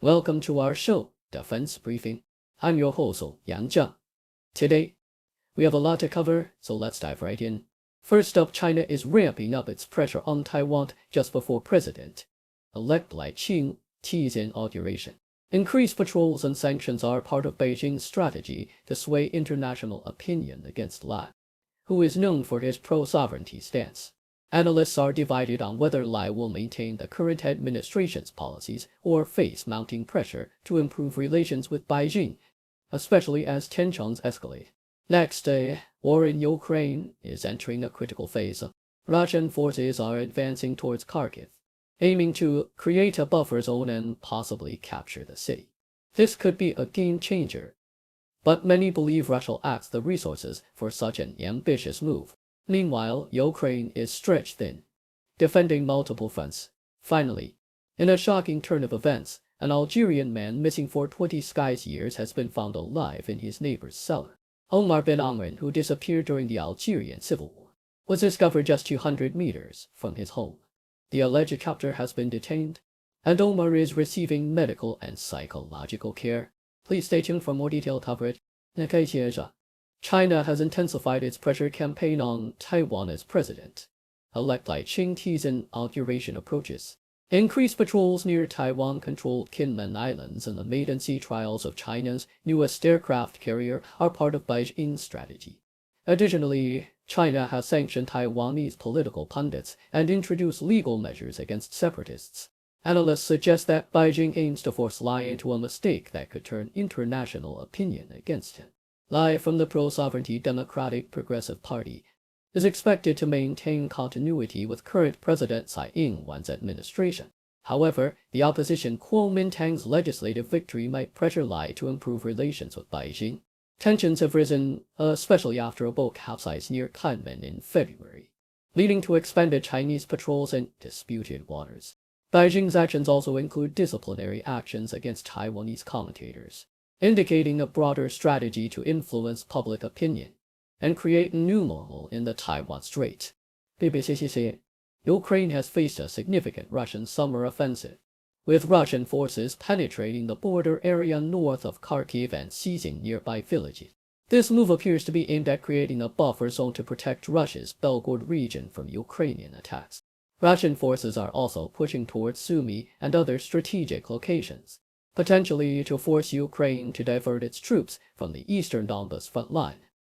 Welcome to our show, Defense Briefing. I'm your host, Yang Zheng. Today, we have a lot to cover, so let's dive right in. First up, China is ramping up its pressure on Taiwan just before President-elect Lai Ching-te's inauguration. Increased patrols and sanctions are part of Beijing's strategy to sway international opinion against Lai, who is known for his pro-sovereignty stance. Analysts are divided on whether Lai will maintain the current administration's policies or face mounting pressure to improve relations with Beijing, especially as tensions escalate. Next, war in Ukraine is entering a critical phase. Russian forces are advancing towards Kharkiv, aiming to create a buffer zone and possibly capture the city. This could be a game changer, but many believe Russia lacks the resources for such an ambitious move. Meanwhile, Ukraine is stretched thin, defending multiple fronts. Finally, in a shocking turn of events, an Algerian man missing for 20 years has been found alive in his neighbor's cellar. Omar bin Amrin, who disappeared during the Algerian Civil War, was discovered just 200 meters from his home. The alleged captor has been detained, and Omar is receiving medical and psychological care. Please stay tuned for more detailed coverage. China has intensified its pressure campaign on Taiwan as President-elect Lai Ching-te's inauguration approaches. Increased patrols near Taiwan-controlled Kinmen Islands and the maiden sea trials of China's newest aircraft carrier are part of Beijing's strategy. Additionally, China has sanctioned Taiwanese political pundits and introduced legal measures against separatists. Analysts suggest that Beijing aims to force Lai into a mistake that could turn international opinion against him. Lai, from the pro-sovereignty Democratic Progressive Party, is expected to maintain continuity with current President Tsai Ing-wen's administration. However, the opposition Kuomintang's legislative victory might pressure Lai to improve relations with Beijing. Tensions have risen, especially after a boat capsized near Kinmen in February, leading to expanded Chinese patrols in disputed waters. Beijing's actions also include disciplinary actions against Taiwanese commentators, indicating a broader strategy to influence public opinion and create a new normal in the Taiwan Strait. Ukraine has faced a significant Russian summer offensive, with Russian forces penetrating the border area north of Kharkiv and seizing nearby villages. This move appears to be aimed at creating a buffer zone to protect Russia's Belgorod region from Ukrainian attacks. Russian forces are also pushing towards Sumy and other strategic locations, potentially to force Ukraine to divert its troops from the eastern Donbas front line.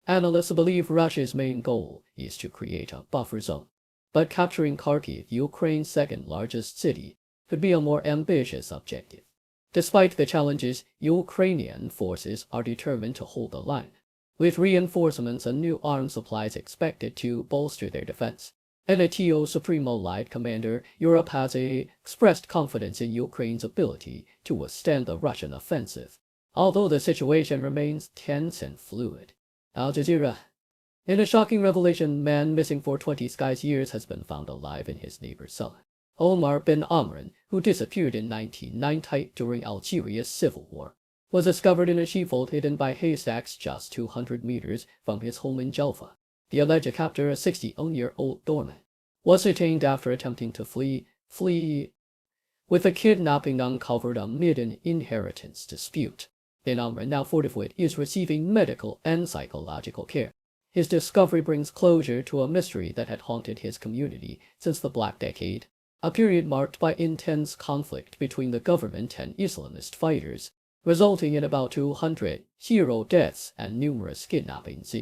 Analysts believe Russia's main goal is to create a buffer zone, but capturing Kharkiv, Ukraine's second-largest city, could be a more ambitious objective. Despite the challenges, Ukrainian forces are determined to hold the line, with reinforcements and new arms supplies expected to bolster their defense. NATO Supremo Light Commander Europe has expressed confidence in Ukraine's ability to withstand the Russian offensive, although the situation remains tense and fluid. Al Jazeera. In a shocking revelation, man missing for 20 years has been found alive in his neighbor's cellar. Omar bin Amrin, who disappeared in 1990 during Algeria's civil war, was discovered in a sheepfold hidden by haystacks just 200 meters from his home in Jaffa. The alleged captor, a 61-year-old doorman, was detained after attempting to flee, with the kidnapping uncovered amid an inheritance dispute. Bin Amrin, now 44, is receiving medical and psychological care. His discovery brings closure to a mystery that had haunted his community since the Black Decade, a period marked by intense conflict between the government and Islamist fighters, resulting in about 200 hero deaths and numerous kidnappings.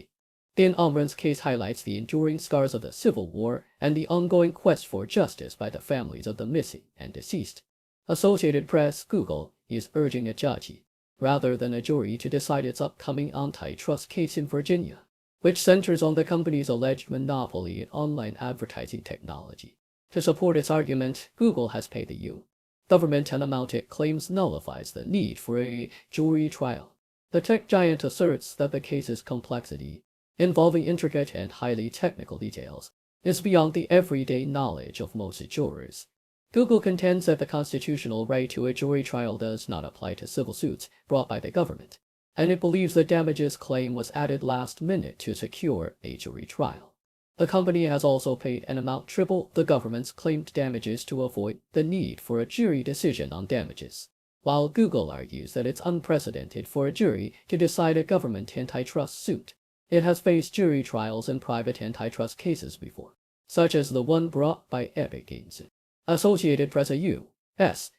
Bin Amrin's case highlights the enduring scars of the Civil War and the ongoing quest for justice by the families of the missing and deceased. Associated Press Google is urging a judge, rather than a jury, to decide its upcoming antitrust case in Virginia, which centers on the company's alleged monopoly in online advertising technology. To support its argument, Google has paid the U.S. government an amount it claims nullifies the need for a jury trial. The tech giant asserts that the case's complexity, involving intricate and highly technical details, is beyond the everyday knowledge of most jurors. Google contends that the constitutional right to a jury trial does not apply to civil suits brought by the government, and it believes the damages claim was added last minute to secure a jury trial. The company has also paid an amount triple the government's claimed damages to avoid the need for a jury decision on damages. while Google argues that it's unprecedented for a jury to decide a government antitrust suit. It has faced jury trials in private antitrust cases before, such as the one brought by Epic Games. Associated Press U.S.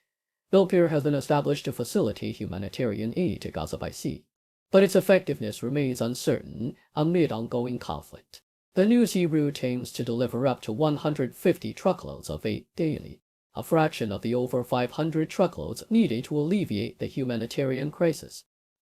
Bill Pier has been established to facilitate humanitarian aid to Gaza by sea, but its effectiveness remains uncertain amid ongoing conflict. The new sea route aims to deliver up to 150 truckloads of aid daily, a fraction of the over 500 truckloads needed to alleviate the humanitarian crisis.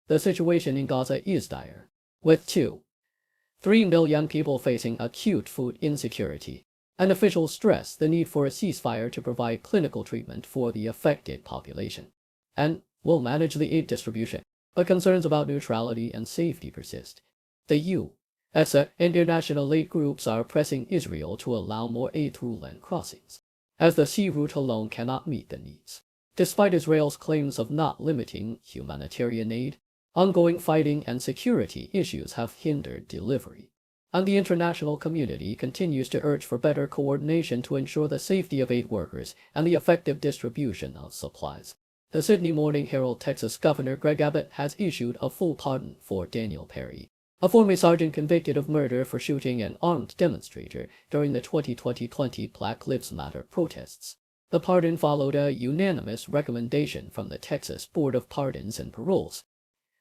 The situation in Gaza is dire, with 2.3 million people facing acute food insecurity, and officials stress the need for a ceasefire to provide clinical treatment for the affected population, and will manage the aid distribution. But concerns about neutrality and safety persist. The U.S. and international aid groups are pressing Israel to allow more aid through land crossings, as the sea route alone cannot meet the needs. Despite Israel's claims of not limiting humanitarian aid, ongoing fighting and security issues have hindered delivery, and the international community continues to urge for better coordination to ensure the safety of aid workers and the effective distribution of supplies. The Sydney Morning Herald Texas Governor Greg Abbott has issued a full pardon for Daniel Perry, a former sergeant convicted of murder for shooting an armed demonstrator during the 2020 Black Lives Matter protests. The pardon followed a unanimous recommendation from the Texas Board of Pardons and Paroles,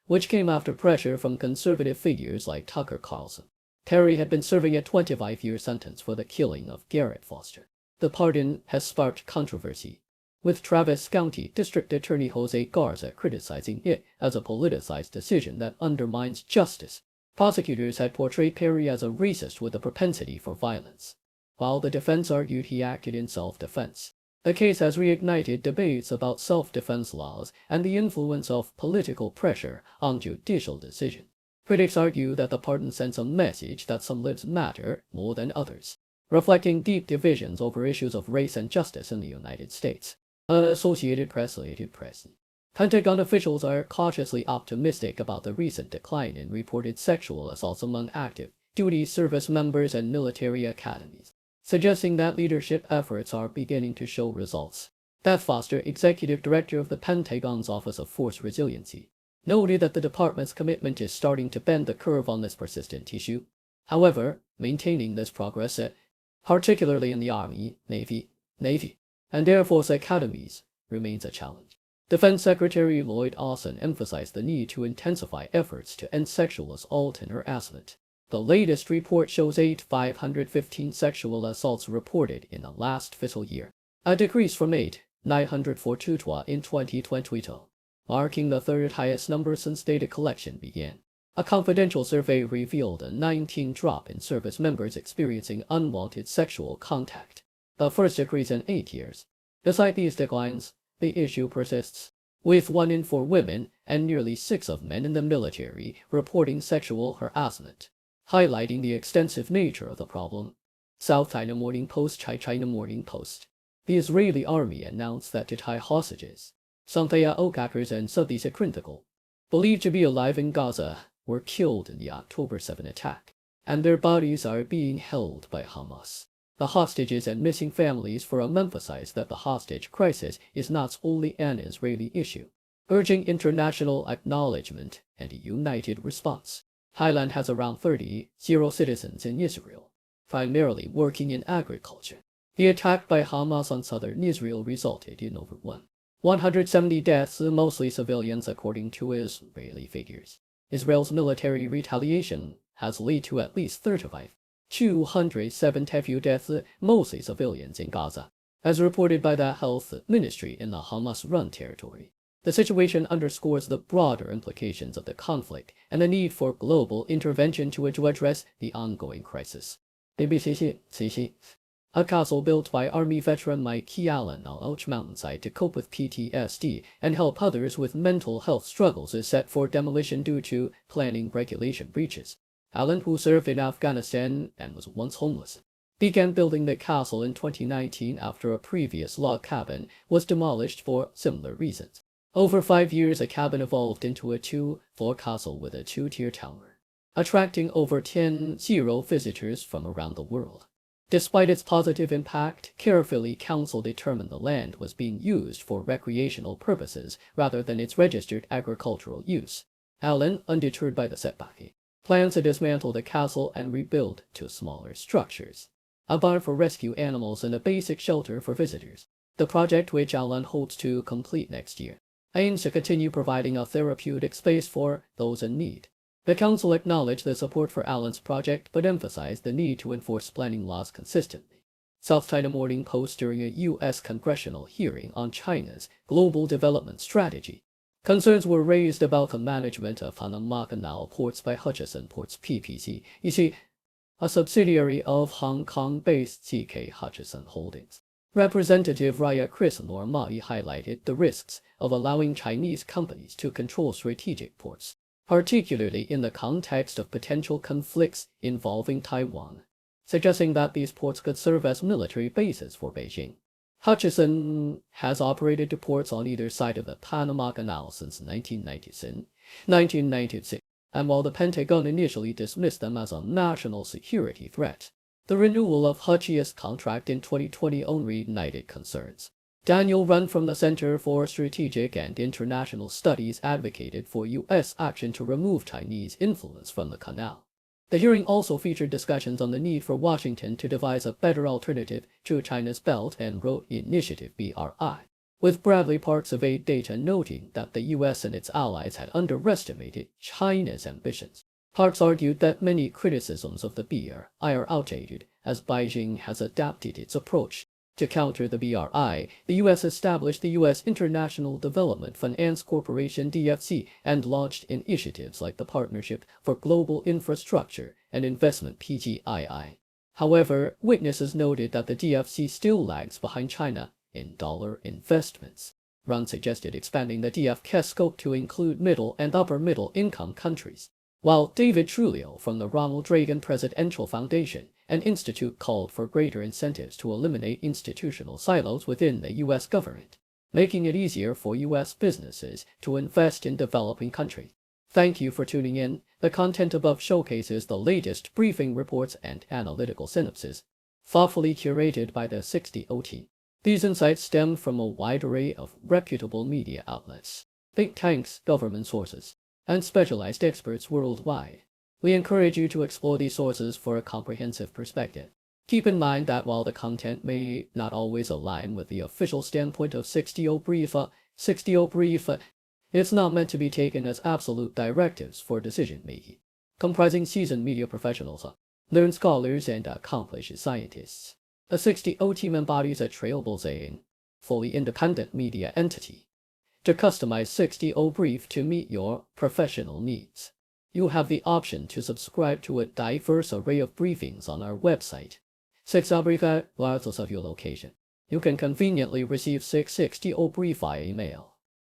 which came after pressure from conservative figures like Tucker Carlson. Perry had been serving a 25-year sentence for the killing of Garrett Foster. The pardon has sparked controversy, with Travis County District Attorney Jose Garza criticizing it as a politicized decision that undermines justice. Prosecutors had portrayed Perry as a racist with a propensity for violence, while the defense argued he acted in self-defense. The case has reignited debates about self-defense laws and the influence of political pressure on judicial decisions. Critics argue that the pardon sends a message that some lives matter more than others, reflecting deep divisions over issues of race and justice in the United States. Associated Press. Pentagon officials are cautiously optimistic about the recent decline in reported sexual assaults among active duty service members and military academies, suggesting that leadership efforts are beginning to show results. Beth Foster, executive director of the Pentagon's Office of Force Resiliency, noted that the department's commitment is starting to bend the curve on this persistent issue. However, maintaining this progress, particularly in the Army, Navy, and Air Force academies, remains a challenge. Defense Secretary Lloyd Austin emphasized the need to intensify efforts to end sexual assault and harassment. The latest report shows 8,515 sexual assaults reported in the last fiscal year, a decrease from 8,942 in 2022, marking the third highest number since data collection began. A confidential survey revealed a 19% drop in service members experiencing unwanted sexual contact, the first decrease in 8 years. Despite these declines, the issue persists, with 1 in 4 women and nearly 6 of men in the military reporting sexual harassment, highlighting the extensive nature of the problem. South China Morning Post. China Morning Post. The Israeli army announced that to tie hostages, Santhaya Okakers and Sadisa Krintikal, believed to be alive in Gaza, were killed in the October 7 attack, and their bodies are being held by Hamas. The hostages and missing families forum emphasized that the hostage crisis is not only an Israeli issue, urging international acknowledgement and a united response. Thailand has around 30 citizens in Israel, primarily working in agriculture. The attack by Hamas on southern Israel resulted in over 170 deaths, mostly civilians, according to Israeli figures. Israel's military retaliation has led to at least 207 deaths, mostly civilians, in Gaza, as reported by the health ministry in the Hamas-run territory. The situation underscores the broader implications of the conflict and the need for global intervention to address the ongoing crisis. A castle built by Army veteran Mike Allen on Ouch Mountainside to cope with PTSD and help others with mental health struggles is set for demolition due to planning regulation breaches. Allen, who served in Afghanistan and was once homeless, began building the castle in 2019 after a previous log cabin was demolished for similar reasons. Over 5 years, a cabin evolved into a 2-floor castle with a 2-tier tower, attracting over 10 visitors from around the world. Despite its positive impact, carefully counsel determined the land was being used for recreational purposes rather than its registered agricultural use. Allen, undeterred by the setback, plans to dismantle the castle and rebuild two smaller structures, a barn for rescue animals and a basic shelter for visitors. The project, which Allen hopes to complete next year, aims to continue providing a therapeutic space for those in need. The council acknowledged the support for Allen's project but emphasized the need to enforce planning laws consistently. South China Morning Post during a U.S. congressional hearing on China's global development strategy. Concerns were raised about the management of Panama Canal ports by Hutchison Ports PPC, a subsidiary of Hong Kong-based CK Hutchison Holdings. Representative Raya Chris Normai highlighted the risks of allowing Chinese companies to control strategic ports, particularly in the context of potential conflicts involving Taiwan, suggesting that these ports could serve as military bases for Beijing. Hutchison has operated two ports on either side of the Panama Canal since 1996, and while the Pentagon initially dismissed them as a national security threat, the renewal of Hutchi's contract in 2020 only ignited concerns. Daniel Run from the Center for Strategic and International Studies advocated for U.S. action to remove Chinese influence from the canal. The hearing also featured discussions on the need for Washington to devise a better alternative to China's Belt and Road Initiative (BRI), with Bradley Parks of Aid Data noting that the U.S. and its allies had underestimated China's ambitions. Parks argued that many criticisms of the BRI are outdated, as Beijing has adapted its approach. To counter the BRI, the U.S. established the U.S. International Development Finance Corporation (DFC) and launched initiatives like the Partnership for Global Infrastructure and Investment (PGII). However, witnesses noted that the DFC still lags behind China in dollar investments. Run suggested expanding the DFC's scope to include middle and upper middle income countries, while David Trujillo from the Ronald Reagan Presidential Foundation and Institute called for greater incentives to eliminate institutional silos within the U.S. government, making it easier for U.S. businesses to invest in developing countries. Thank you for tuning in. The content above showcases the latest briefing reports and analytical synopsis, thoughtfully curated by the 60O team. These insights stem from a wide array of reputable media outlets, think tanks, government sources, and specialized experts worldwide. We encourage you to explore these sources for a comprehensive perspective. Keep in mind that while the content may not always align with the official standpoint of 60O Brief, it's not meant to be taken as absolute directives for decision-making. Comprising seasoned media professionals, learned scholars, and accomplished scientists, the 60O team embodies a trailblazing, fully independent media entity. To customize 60O Brief to meet your professional needs, you have the option to subscribe to a diverse array of briefings on our website. 60O Brief, regardless of your location. You can conveniently receive 60O Brief via email.